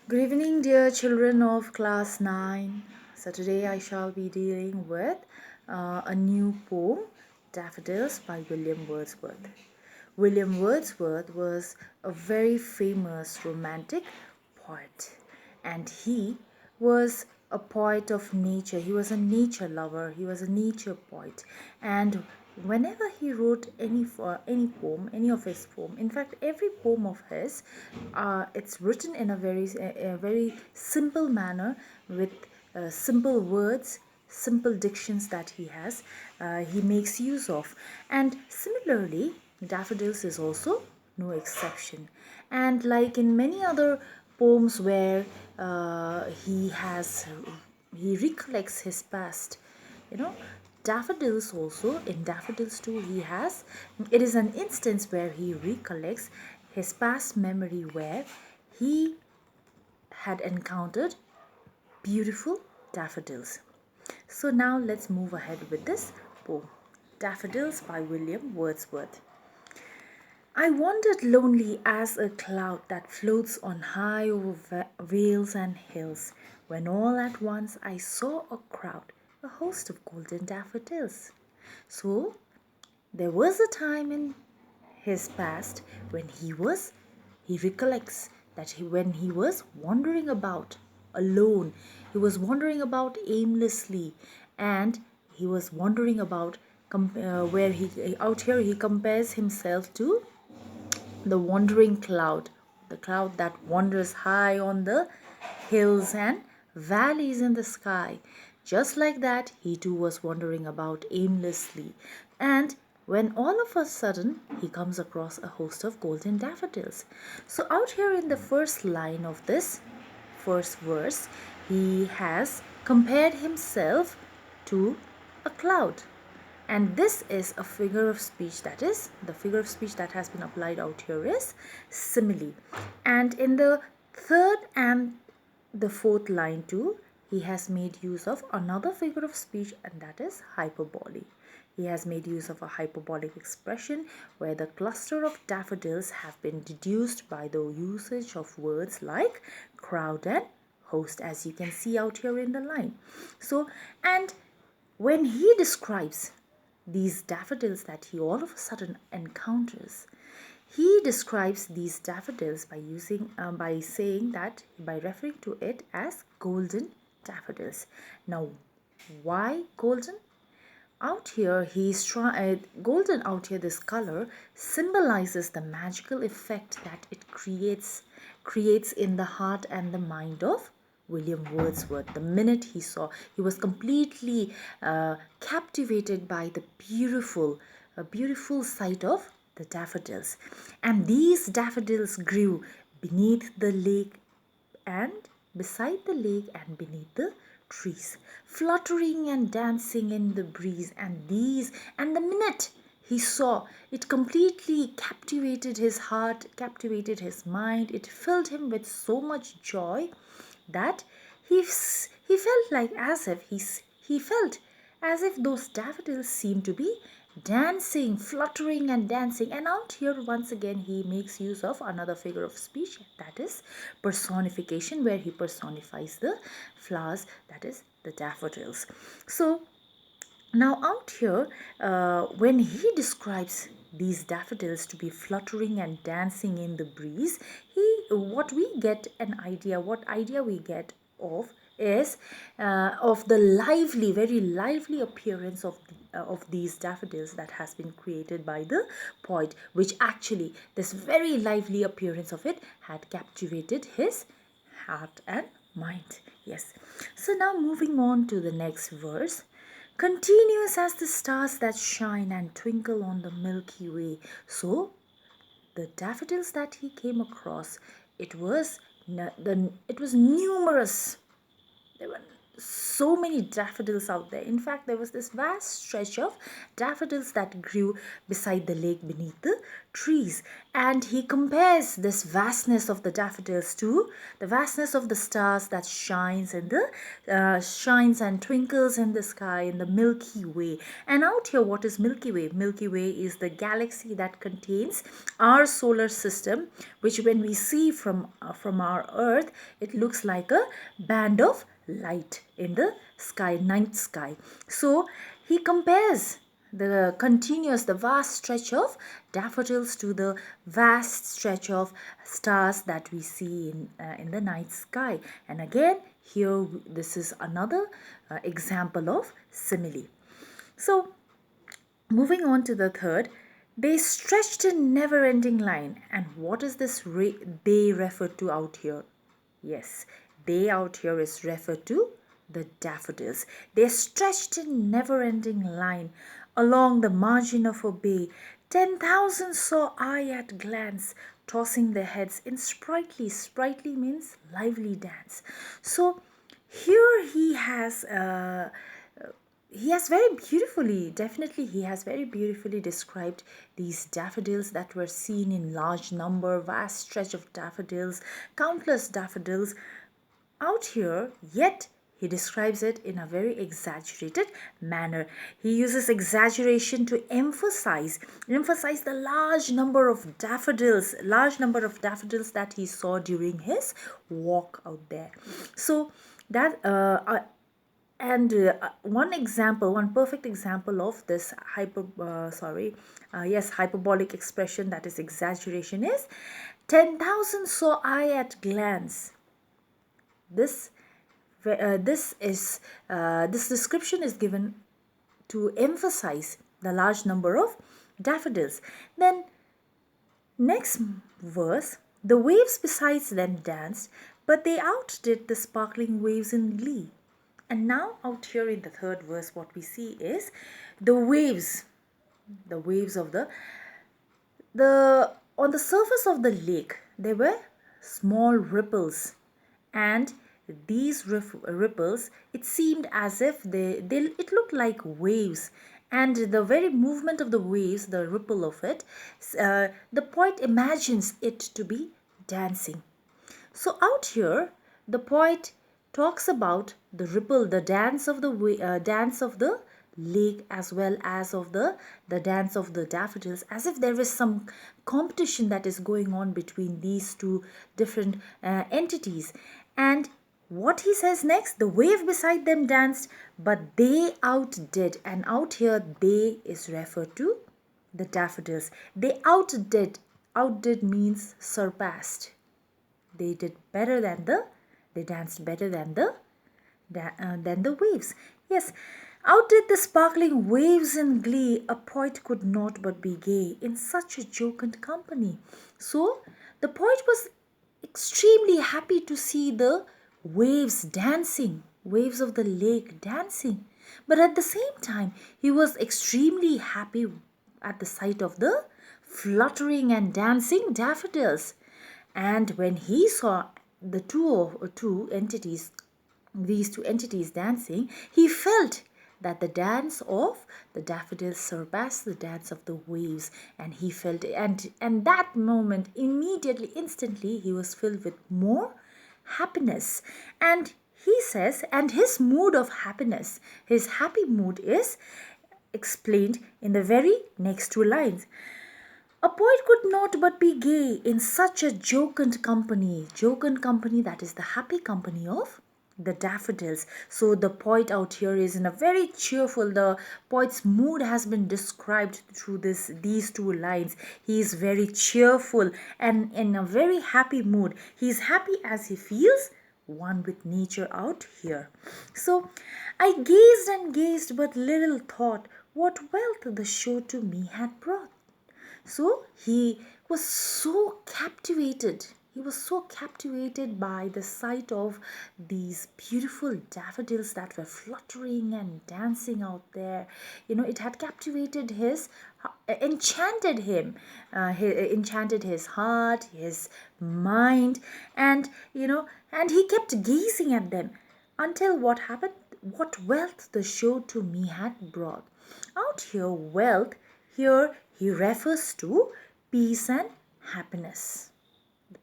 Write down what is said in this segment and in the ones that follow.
Good evening, dear children of class 9. So, today I shall be dealing with a new poem, Daffodils by William Wordsworth. William Wordsworth was a very famous romantic poet, and he was a poet of nature. He was a nature lover, he was a nature poet, and whenever he wrote any poem, any of his poem, in fact every poem of his, it's written in a very simple manner with simple words, simple dictions that he has, he makes use of. And similarly, Daffodils is also no exception. And like in many other poems where he recollects his past, you know, Daffodils also, in Daffodils too, it is an instance where he recollects his past memory where he had encountered beautiful daffodils. So now let's move ahead with this poem, Daffodils by William Wordsworth. I wandered lonely as a cloud that floats on high over vales and hills, when all at once I saw a crowd, a host of golden daffodils. So there was a time in his past when he recollects that when he was wandering about alone, he was wandering about aimlessly, and he was wandering about where he out here he compares himself to the wandering cloud, the cloud that wanders high on the hills and valleys in the sky. Just like that, he too was wandering about aimlessly. And when all of a sudden he comes across a host of golden daffodils. So, out here in the first line of this first verse, he has compared himself to a cloud. And this is a figure of speech, that is, the figure of speech that has been applied out here is simile. And in the third and the fourth line too, he has made use of another figure of speech, and that is hyperbole. He has made use of a hyperbolic expression where the cluster of daffodils have been deduced by the usage of words like crowd and host, as you can see out here in the line. So, and when he describes these daffodils that he all of a sudden encounters, he describes these daffodils by saying that, by referring to it as golden daffodils. Now, why golden? Out here, golden out here, this color symbolizes the magical effect that it creates in the heart and the mind of William Wordsworth. The minute he saw, he was completely captivated by the beautiful sight of the daffodils. And these daffodils grew beneath the lake and beside the lake and beneath the trees, fluttering and dancing in the breeze. And the minute he saw, it completely captivated his heart, captivated his mind. It filled him with so much joy that he felt like as if he felt as if those daffodils seemed to be dancing, fluttering and dancing. And out here once again he makes use of another figure of speech, that is personification, where he personifies the flowers, that is the daffodils. So now out here, when he describes these daffodils to be fluttering and dancing in the breeze, what idea we get of is of the very lively appearance of these daffodils that has been created by the poet, which actually this very lively appearance of it had captivated his heart and mind. Yes. So now moving on to the next verse. Continuous as the stars that shine and twinkle on the Milky Way. So the daffodils that he came across, it was numerous. There were so many daffodils out there. In fact, there was this vast stretch of daffodils that grew beside the lake beneath the trees. And he compares this vastness of the daffodils to the vastness of the stars that shines and twinkles in the sky in the Milky Way. And out here, what is Milky Way? Milky Way is the galaxy that contains our solar system, which when we see from our Earth, it looks like a band of light in the sky, night sky. So he compares the vast stretch of daffodils to the vast stretch of stars that we see in the night sky. And again, here this is another example of simile. So moving on to the third, they stretched a never ending line. And what is this they referred to out here? Yes, they out here is referred to the daffodils. They stretched a never ending line along the margin of a bay. 10,000 saw I at glance, tossing their heads in sprightly means lively dance. So here he has very beautifully, definitely he has very beautifully described these daffodils that were seen in large number, vast stretch of daffodils, countless daffodils out here, yet he describes it in a very exaggerated manner. He uses exaggeration to emphasize the large number of daffodils that he saw during his walk out there. So that one perfect example of this hyperbolic expression, that is exaggeration, is 10,000 saw I at glance. This description is given to emphasize the large number of daffodils. Then next verse, the waves besides them danced, but they outdid the sparkling waves in glee. And now out here in the third verse, what we see is the waves of the on the surface of the lake, there were small ripples, and these ripples, it seemed as if it looked like waves, and the very movement of the waves, the ripple of it, the poet imagines it to be dancing. So out here, the poet talks about the ripple, the dance of the lake, as well as of the dance of the daffodils, as if there is some competition that is going on between these two different entities. And what he says next, the wave beside them danced, but they outdid. And out here, they is referred to the daffodils. They outdid. Outdid means surpassed. They danced better than the waves. Yes, outdid the sparkling waves in glee. A poet could not but be gay in such a jocund company. So the poet was extremely happy to see the waves dancing, waves of the lake dancing. But at the same time, he was extremely happy at the sight of the fluttering and dancing daffodils. And when he saw the these two entities dancing, he felt that the dance of the daffodils surpassed the dance of the waves, and he felt, and that moment, immediately, instantly, he was filled with more happiness. And he says, and his mood of happiness, his happy mood, is explained in the very next two lines. A poet could not but be gay in such a jocund company. Jocund company, that is the happy company of the daffodils. So the poet out here is in a very cheerful, the poet's mood has been described through these two lines. He is very cheerful and in a very happy mood. He is happy as he feels one with nature out here. So I gazed and gazed, but little thought what wealth the show to me had brought. So he was so captivated. He was so captivated by the sight of these beautiful daffodils that were fluttering and dancing out there. It had captivated enchanted him, enchanted his heart, his mind, and he kept gazing at them. until what happened, what wealth the show to me had brought. Out here, wealth, here he refers to peace and happiness.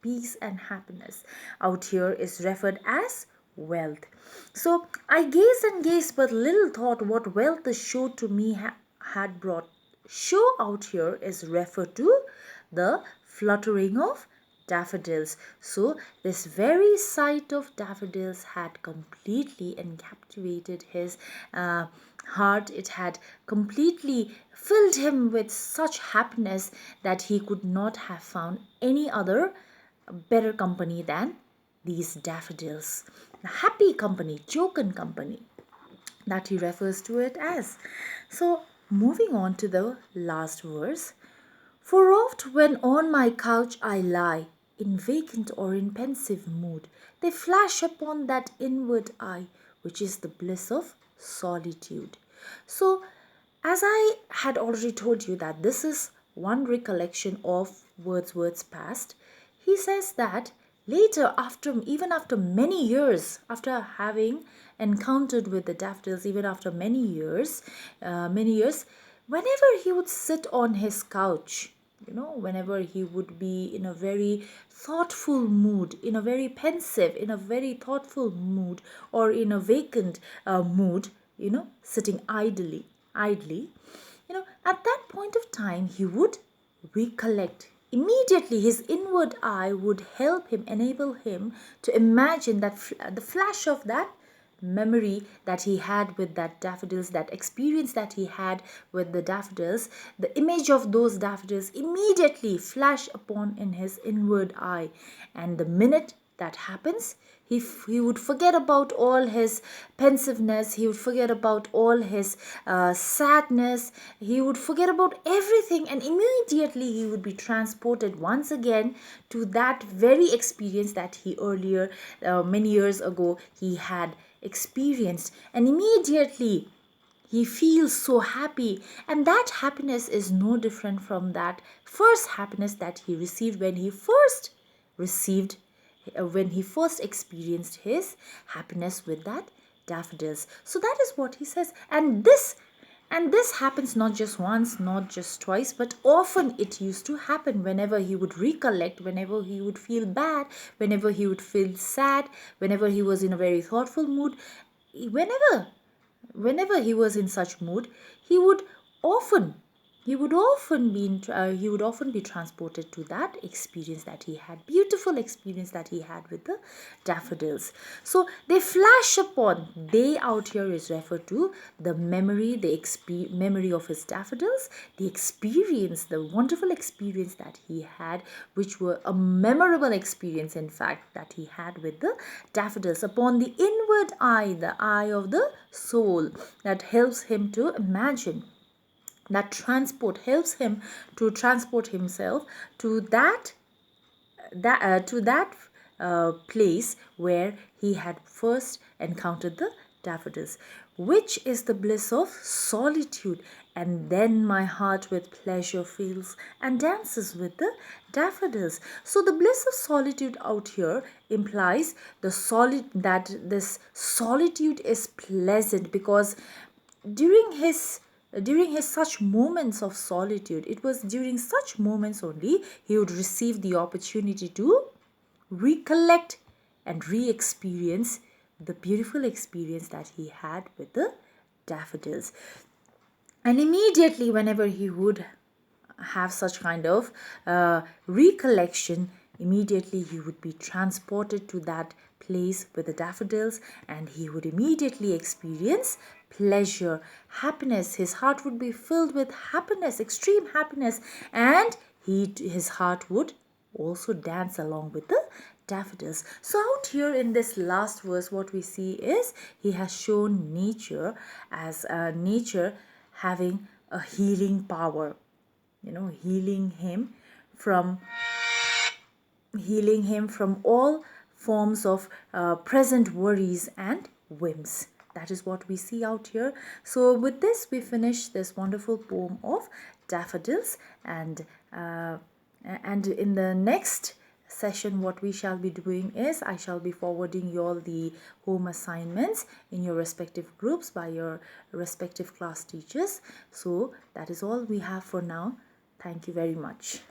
Peace and happiness out here is referred as wealth. So I gazed and gazed, but little thought what wealth the show to me had brought. Show out here is referred to the fluttering of daffodils. So this very sight of daffodils had completely and captivated his heart. It had completely filled him with such happiness that he could not have found any other better company than these daffodils. The happy company, jocund company, that he refers to it as. So, moving on to the last verse. For oft when on my couch I lie, in vacant or in pensive mood, they flash upon that inward eye, which is the bliss of solitude. So, as I had already told you that this is one recollection of Wordsworth's past, he says that later, even after many years, after having encountered with the daffodils, even after many years, whenever he would sit on his couch, whenever he would be in a very thoughtful mood, in a very pensive, in a very thoughtful mood, or in a vacant mood, sitting idly, at that point of time, he would recollect. Immediately, his inward eye would help him, enable him to imagine that the flash of that memory that he had with that daffodils, that experience that he had with the daffodils, the image of those daffodils immediately flash upon in his inward eye. And the minute that happens, he would forget about all his pensiveness, he would forget about all his sadness, he would forget about everything, and immediately he would be transported once again to that very experience that he earlier, many years ago, he had experienced. And immediately he feels so happy, and that happiness is no different from that first happiness that he received received when he first experienced his happiness with that daffodils. So that is what he says. And this happens not just once, not just twice, but often it used to happen whenever he would recollect, whenever he would feel bad, whenever he would feel sad, whenever he was in a very thoughtful mood. Whenever he was in such mood, he would often he would often be transported to that experience that he had, beautiful experience that he had with the daffodils. So they flash upon, they out here is referred to the memory, memory of his daffodils, the experience, the wonderful experience that he had, which were a memorable experience, in fact, that he had with the daffodils, upon the inward eye, the eye of the soul, that helps him to imagine, that helps him to transport himself to that place where he had first encountered the daffodils, which is the bliss of solitude. And then my heart with pleasure feels and dances with the daffodils. So the bliss of solitude out here implies that this solitude is pleasant, because during his such moments of solitude, it was during such moments only he would receive the opportunity to recollect and re-experience the beautiful experience that he had with the daffodils. And immediately, whenever he would have such kind of recollection, immediately he would be transported to that place with the daffodils, and he would immediately experience pleasure, happiness. His heart would be filled with happiness, extreme happiness, and his heart would also dance along with the daffodils. So out here in this last verse, what we see is he has shown nature as nature having a healing power, from healing him from all forms of present worries and whims. That is what we see out here. So with this, we finish this wonderful poem of Daffodils, and in the next session, what we shall be doing is I shall be forwarding you all the home assignments in your respective groups by your respective class teachers. So that is all we have for now. Thank you very much.